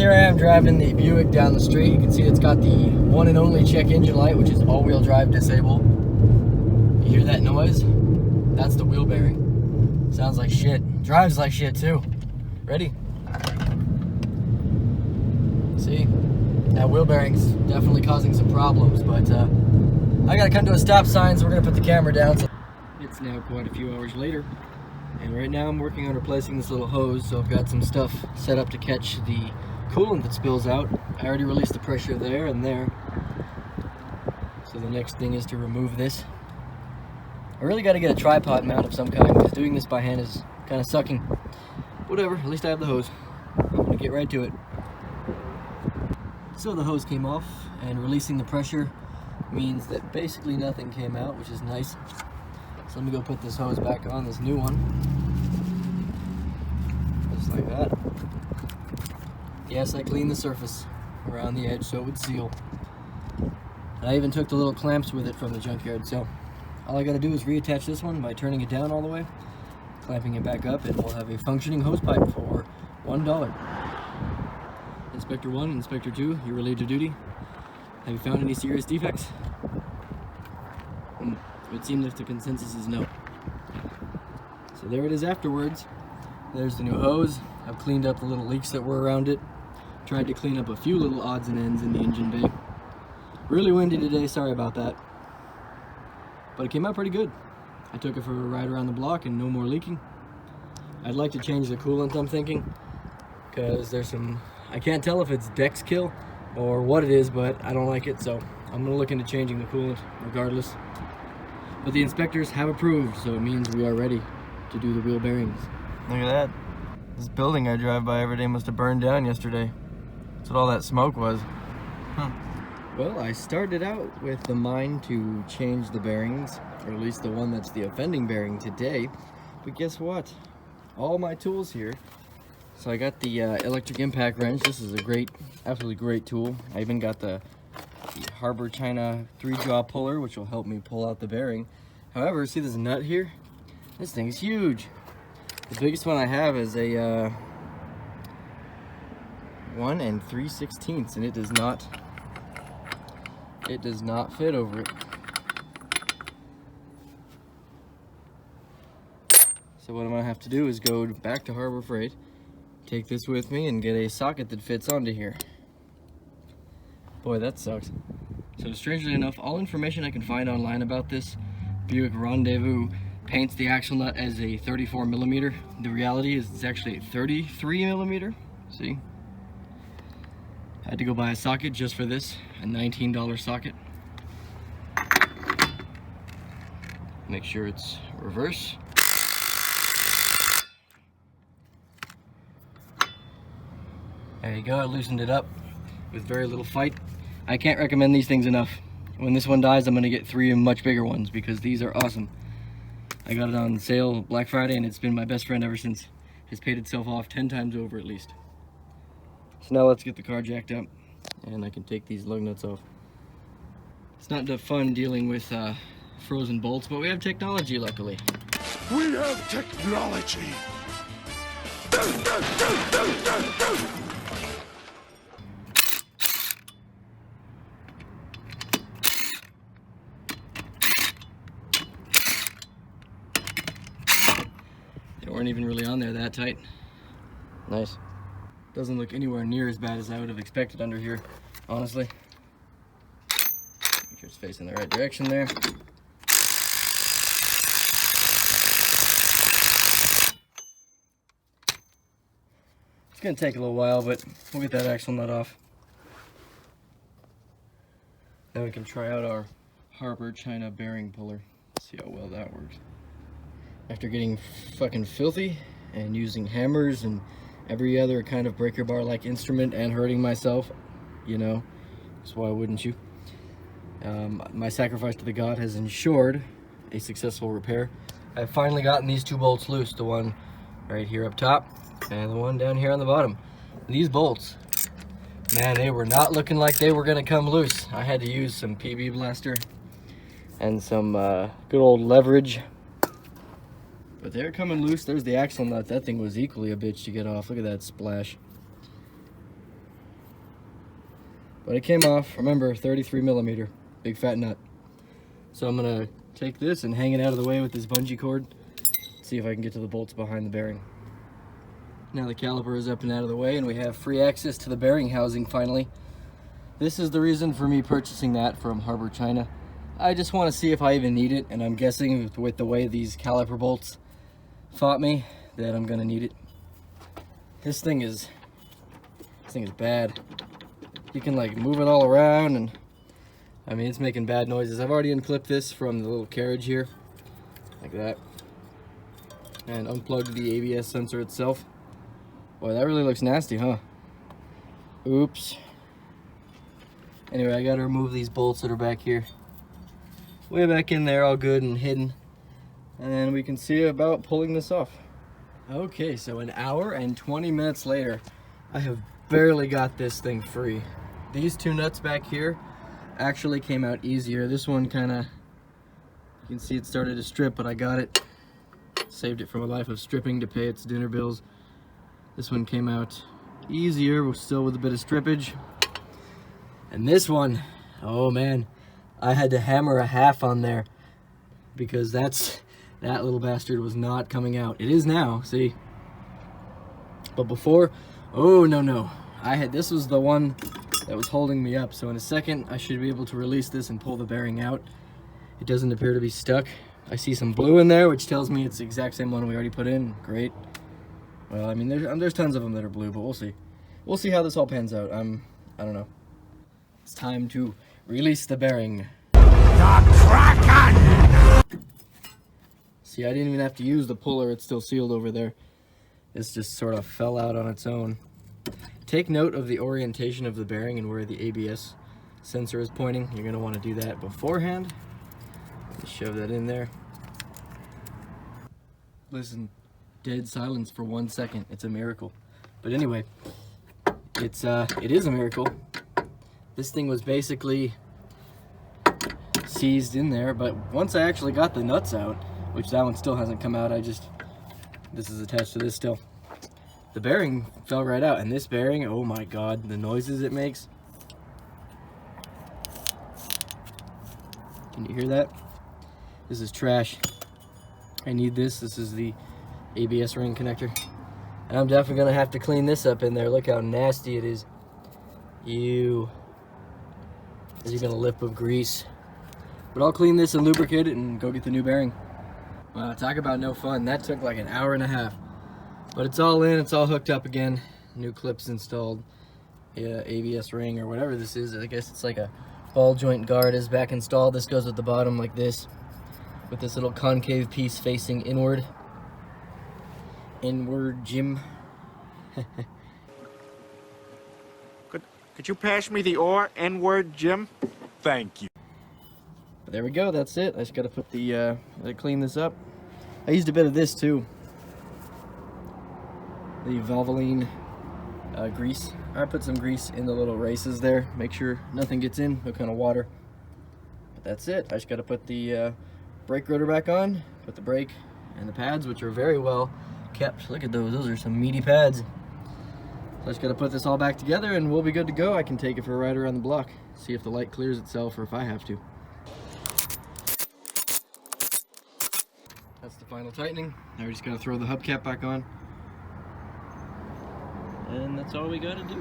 here I am driving the Buick down the street. You can see it's got the one and only check engine light, which is all-wheel drive disabled. You hear that noise? That's the wheel bearing. Sounds like shit. Drives like shit too. Ready? See? That wheel bearing's definitely causing some problems, but I gotta come to a stop sign, so we're gonna put the camera down. So it's now quite a few hours later, and right now I'm working on replacing this little hose, so I've got some stuff set up to catch the coolant that spills out. I already released the pressure there and there. So the next thing is to remove this. I really got to get a tripod mount of some kind, because doing this by hand is kind of sucking. Whatever, at least I have the hose. I'm going to get right to it. So the hose came off, and releasing the pressure means that basically nothing came out, which is nice. So let me go put this hose back on, this new one. Just like that. Yes, I cleaned the surface around the edge so it would seal. And I even took the little clamps with it from the junkyard, so all I gotta do is reattach this one by turning it down all the way, clamping it back up, and we'll have a functioning hose pipe for $1. Inspector 1, Inspector 2, you're relieved of duty. Have you found any serious defects? It seems like the consensus is no. So there it is afterwards. There's the new hose. I've cleaned up the little leaks that were around it. Tried to clean up a few little odds and ends in the engine bay. Really windy today, sorry about that. But it came out pretty good. I took it for a ride around the block and no more leaking. I'd like to change the coolant, I'm thinking, because there's some, I can't tell if it's Dex kill or what it is, but I don't like it, so I'm gonna look into changing the coolant regardless. But the inspectors have approved, so it means we are ready to do the wheel bearings. Look at that. This building I drive by every day must have burned down yesterday. That's what all that smoke was. Huh. Well, I started out with the mind to change the bearings, or at least the one that's the offending bearing today. But guess what? All my tools here. So I got the electric impact wrench. This is a great, absolutely great tool. I even got the Harbor China 3-jaw puller, which will help me pull out the bearing. However, see this nut here? This thing is huge. The biggest one I have is a 1 3/16, and it does not fit over it. So what I'm gonna have to do is go back to Harbor Freight, take this with me, and get a socket that fits onto here. Boy, that sucks. So strangely enough, all information I can find online about this Buick Rendezvous paints the axle nut as a 34mm. The reality is it's actually a 33mm. See? I had to go buy a socket just for this, a $19 socket. Make sure it's reverse. There you go, I loosened it up with very little fight. I can't recommend these things enough. When this one dies, I'm gonna get 3 much bigger ones because these are awesome. I got it on sale Black Friday, and it's been my best friend ever since. It's paid itself off 10 times over at least. So now let's get the car jacked up, and I can take these lug nuts off. It's not fun dealing with frozen bolts, but we have technology, luckily. We have technology! They weren't even really on there that tight. Nice. Doesn't look anywhere near as bad as I would have expected under here, honestly. Make sure it's facing the right direction there. It's gonna take a little while, but we'll get that axle nut off. Then we can try out our Harbor China bearing puller. See how well that works. After getting fucking filthy and using hammers and every other kind of breaker bar like instrument and hurting myself, you know, so why wouldn't you? My sacrifice to the god has ensured a successful repair. I've finally gotten these 2 bolts loose, the one right here up top and the one down here on the bottom. These bolts, man, they were not looking like they were gonna come loose. I had to use some PB blaster and some good old leverage. But they're coming loose. There's the axle nut. That thing was equally a bitch to get off. Look at that splash. But it came off, remember, 33 millimeter, big fat nut. So I'm gonna take this and hang it out of the way with this bungee cord. See if I can get to the bolts behind the bearing. Now the caliper is up and out of the way and we have free access to the bearing housing finally. This is the reason for me purchasing that from Harbor, China. I just want to see if I even need it, and I'm guessing with the way these caliper bolts fought me that I'm gonna need it. This thing is bad. You can like move it all around, and I mean, it's making bad noises. I've already unclipped this from the little carriage here, like that, and unplugged the ABS sensor itself. Boy, that really looks nasty, huh? Oops. Anyway, I gotta remove these bolts that are back here. Way back in there, all good and hidden. And then we can see about pulling this off. Okay, so an hour and 20 minutes later, I have barely got this thing free. These two nuts back here actually came out easier. This one kind of, you can see it started to strip, but I got it. Saved it from a life of stripping to pay its dinner bills. This one came out easier, still with a bit of strippage. And this one, oh man, I had to hammer a half on there because that little bastard was not coming out. It is now, see? But before, oh no. This was the one that was holding me up. So in a second, I should be able to release this and pull the bearing out. It doesn't appear to be stuck. I see some blue in there, which tells me it's the exact same one we already put in. Great. Well, I mean, there's tons of them that are blue, but we'll see. We'll see how this all pans out. I don't know. It's time to release the bearing. The Kraken! See, I didn't even have to use the puller. It's still sealed over there. This just sort of fell out on its own. Take note of the orientation of the bearing and where the ABS sensor is pointing. You're going to want to do that beforehand. Just shove that in there. Listen, dead silence for 1 second. It's a miracle. But anyway, it is a miracle. This thing was basically seized in there, but once I actually got the nuts out, which that one still hasn't come out, this is attached to this still. The bearing fell right out, and this bearing, oh my god, the noises it makes. Can you hear that? This is trash. I need this. This is the ABS ring connector. And I'm definitely gonna have to clean this up in there. Look how nasty it is. Ew. There's even a lip of grease. But I'll clean this and lubricate it and go get the new bearing. Wow, talk about no fun. That took like an hour and a half. But it's all in, it's all hooked up again. New clips installed. ABS ring or whatever this is. I guess it's like a ball joint guard is back installed. This goes at the bottom like this, with this little concave piece facing inward. Inward, Jim. Could you pass me the ore, N-word, Jim? Thank you. But there we go, that's it. I just gotta put clean this up. I used a bit of this too. The Valvoline grease. I put some grease in the little races there. Make sure nothing gets in, no kind of water. But that's it. I just gotta put the brake rotor back on, put the brake and the pads, which are very well kept. Look at those are some meaty pads. So I just gotta put this all back together and we'll be good to go. I can take it for a ride around the block, see if the light clears itself or if I have to. That's the final tightening. Now we're just gonna throw the hubcap back on. And that's all we gotta do.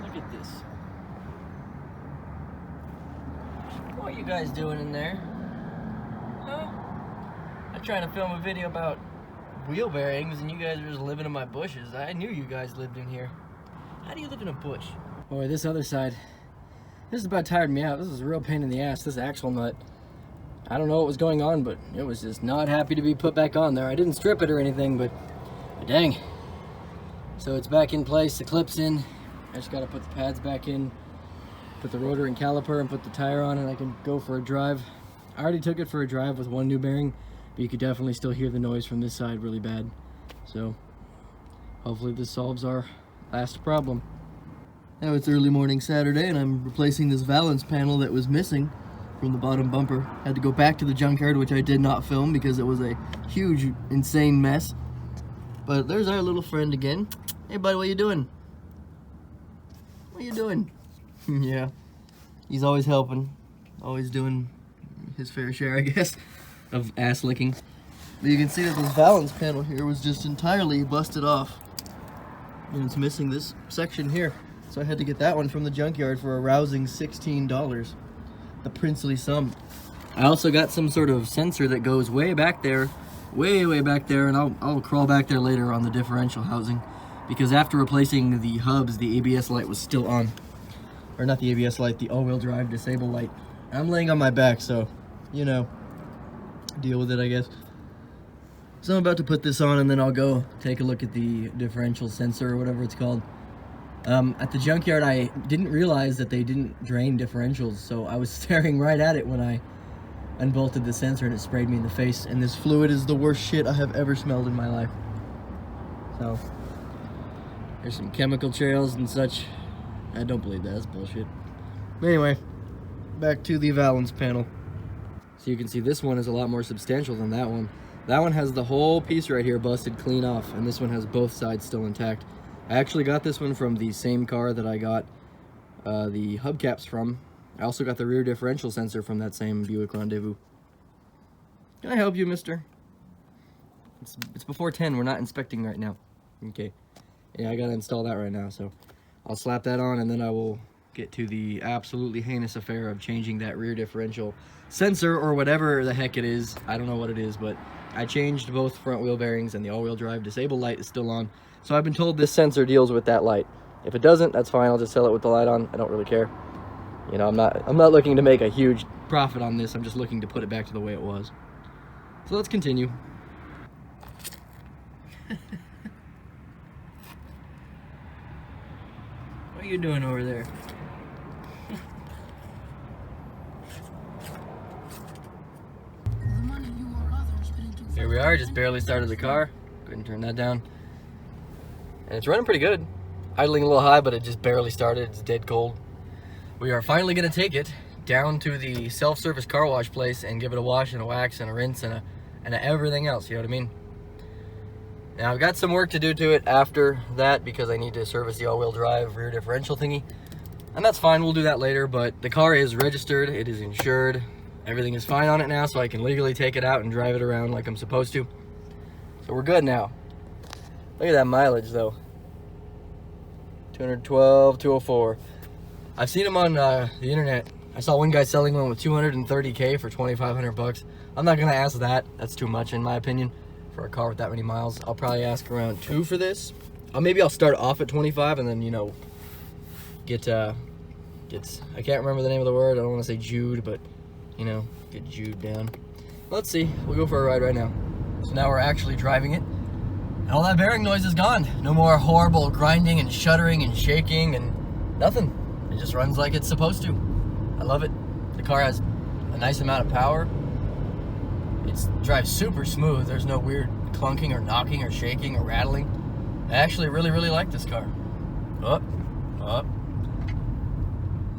Look at this. What are you guys doing in there? Huh? I'm trying to film a video about wheel bearings and you guys are just living in my bushes. I knew you guys lived in here. How do you live in a bush? Boy, this other side, this is about tired me out. This is a real pain in the ass, this axle nut. I don't know what was going on, but it was just not happy to be put back on there. I didn't strip it or anything, but dang. So it's back in place, the clip's in. I just gotta put the pads back in, put the rotor and caliper and put the tire on, and I can go for a drive. I already took it for a drive with one new bearing, but you could definitely still hear the noise from this side really bad. So hopefully this solves our last problem. Now it's early morning Saturday and I'm replacing this valance panel that was missing from the bottom bumper. Had to go back to the junkyard, which I did not film because it was a huge, insane mess. But there's our little friend again. Hey buddy, what you doing? What you doing? Yeah, he's always helping, always doing his fair share, I guess, of ass licking. But you can see that this valance panel here was just entirely busted off. And it's missing this section here. So I had to get that one from the junkyard for a rousing $16. The princely sum. I also got some sort of sensor that goes way back there, way back there, and I'll crawl back there later on the differential housing. Because after replacing the hubs, the ABS light was still on. Or not the ABS light, the all-wheel drive disable light. I'm laying on my back, so, you know, deal with it, I guess. So I'm about to put this on, and then I'll go take a look at the differential sensor or whatever it's called. At the junkyard, I didn't realize that they didn't drain differentials, so I was staring right at it when I unbolted the sensor, and it sprayed me in the face. And this fluid is the worst shit I have ever smelled in my life. So there's some chemical trails and such. I don't believe that. That's bullshit. But anyway, back to the valance panel. So you can see this one is a lot more substantial than that one. That one has the whole piece right here busted clean off, and this one has both sides still intact. I actually got this one from the same car that I got the hubcaps from. I also got the rear differential sensor from that same Buick Rendezvous. Can I help you, mister? It's before 10. We're not inspecting right now. Okay. Yeah, I gotta install that right now, so I'll slap that on, and then I will get to the absolutely heinous affair of changing that rear differential sensor, or whatever the heck it is. I don't know what it is, but I changed both front wheel bearings, and the all-wheel drive disable light is still on. So I've been told this sensor deals with that light. If it doesn't, that's fine. I'll just sell it with the light on. I don't really care. You know, I'm not looking to make a huge profit on this. I'm just looking to put it back to the way it was. So let's continue. What are you doing over there? Here we are, just barely started the car. Go ahead and turn that down. And it's running pretty good. Idling a little high, but it just barely started. It's dead cold. We are finally gonna take it down to the self-service car wash place and give it a wash and a wax and a rinse and a everything else, you know what I mean? Now I've got some work to do to it after that because I need to service the all-wheel drive rear differential thingy. And that's fine, we'll do that later, but the car is registered, it is insured, everything is fine on it now, so I can legally take it out and drive it around like I'm supposed to. So we're good now. Look at that mileage though. 212, 204. I've seen them on the internet. I saw one guy selling one with 230K for 2,500 bucks. I'm not gonna ask that. That's too much in my opinion for a car with that many miles. I'll probably ask around 2 for this. Maybe I'll start off at 25 and then, you know, get I can't remember the name of the word. I don't want to say Jude, but you know, get Jude down. Let's see. We'll go for a ride right now. So now we're actually driving it. And all that bearing noise is gone. No more horrible grinding and shuddering and shaking and nothing. It just runs like it's supposed to. I love it. The car has a nice amount of power. It drives super smooth. There's no weird clunking or knocking or shaking or rattling. I actually really like this car. Up.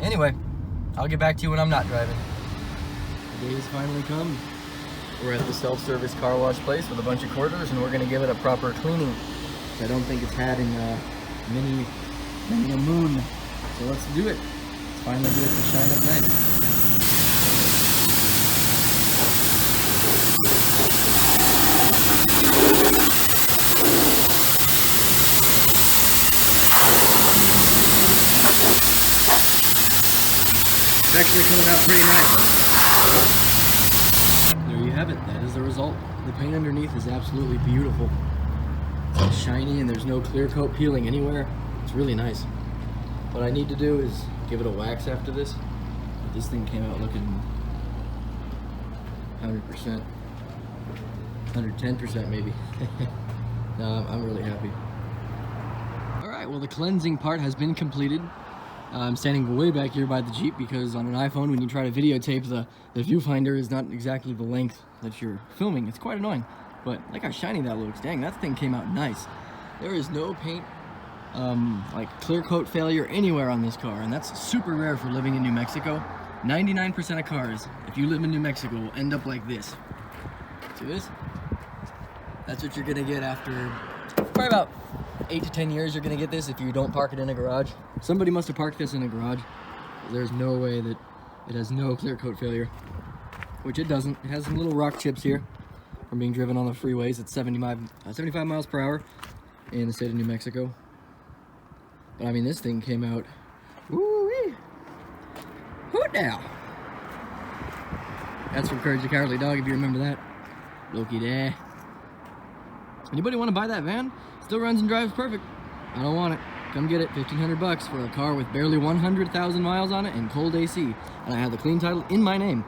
Anyway, I'll get back to you when I'm not driving. The day has finally come. We're at the self-service car wash place with a bunch of quarters, and we're gonna give it a proper cleaning. I don't think it's had in many a moon. So let's do it. Let's finally get it to shine up nice. It's actually coming out pretty nice. There you have it. That is the result. The paint underneath is absolutely beautiful. It's shiny and there's no clear coat peeling anywhere. It's really nice. What I need to do is give it a wax after this. But this thing came out looking 100%, 110% maybe. No, I'm really happy. All right, well the cleansing part has been completed. I'm standing way back here by the Jeep because on an iPhone, when you try to videotape, the viewfinder is not exactly the length that you're filming. It's quite annoying, but look how shiny that looks. Dang, that thing came out nice. There is no paint, like clear coat failure anywhere on this car, and that's super rare for living in New Mexico. 99% of cars, if you live in New Mexico, will end up like this. See this? That's what you're gonna get after probably about 8 to 10 years. You're gonna get this if you don't park it in a garage. Somebody must have parked this in a garage There's no way that it has no clear coat failure, which it doesn't. It has some little rock chips here from being driven on the freeways at 75 miles per hour in the state of New Mexico. But I mean, this thing came out, woo-wee, hoot now. That's from Courage the Cowardly Dog, if you remember that. Loki there. Anybody want to buy that van? Still runs and drives perfect. I don't want it. Come get it, 1,500 bucks for a car with barely 100,000 miles on it and cold AC. And I have the clean title in my name.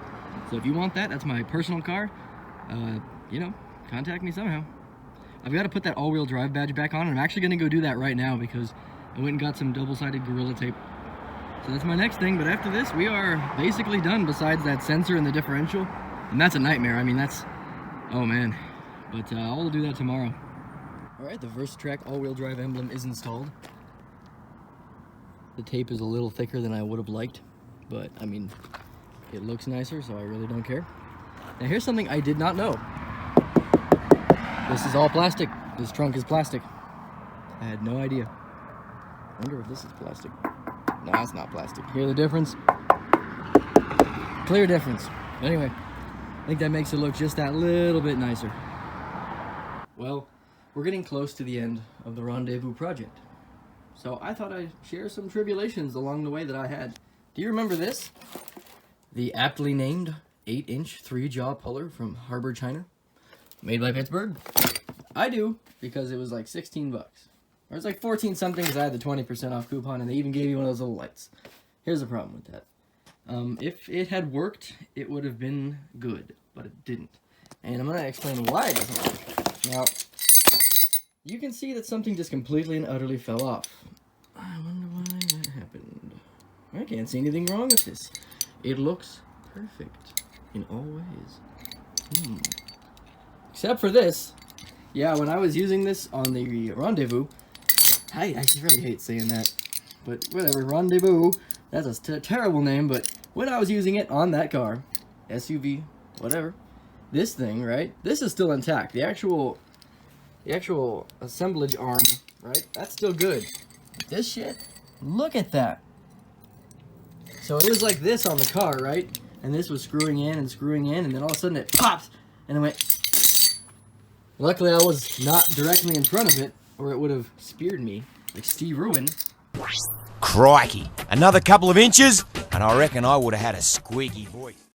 So if you want that, that's my personal car. You know, contact me somehow. I've got to put that all-wheel drive badge back on, and I'm actually going to go do that right now because I went and got some double-sided Gorilla Tape. So that's my next thing, but after this, we are basically done besides that sensor and the differential. And that's a nightmare. I mean, that's, oh man. But I'll do that tomorrow. All right, the VersaTrack all-wheel drive emblem is installed. The tape is a little thicker than I would have liked, but I mean, it looks nicer, so I really don't care. Now here's something I did not know. This is all plastic. This trunk is plastic. I had no idea. I wonder if this is plastic. No, it's not plastic. Hear the difference? Clear difference. Anyway, I think that makes it look just that little bit nicer. Well, we're getting close to the end of the Rendezvous project. So I thought I'd share some tribulations along the way that I had. Do you remember this? The aptly named 8-inch 3-jaw puller from Harbor, China. Made by Pittsburgh. I do, because it was like 16 bucks. Or it's like 14 something because I had the 20% off coupon and they even gave you one of those little lights. Here's the problem with that. If it had worked, it would have been good, but it didn't. And I'm going to explain why it doesn't work. Now, you can see that something just completely and utterly fell off. I wonder why that happened. I can't see anything wrong with this. It looks perfect in all ways. Except for this. Yeah, when I was using this on the Rendezvous, I really hate saying that, but whatever, Rendezvous, that's a terrible name, but when I was using it on that car, SUV, whatever, this thing, right, this is still intact. The actual assemblage arm, right, that's still good. This shit, look at that. So it was like this on the car, right, and this was screwing in, and then all of a sudden it pops, and it went. Luckily, I was not directly in front of it, or it would have speared me, like Steve Irwin. Crikey, another couple of inches, and I reckon I would have had a squeaky voice.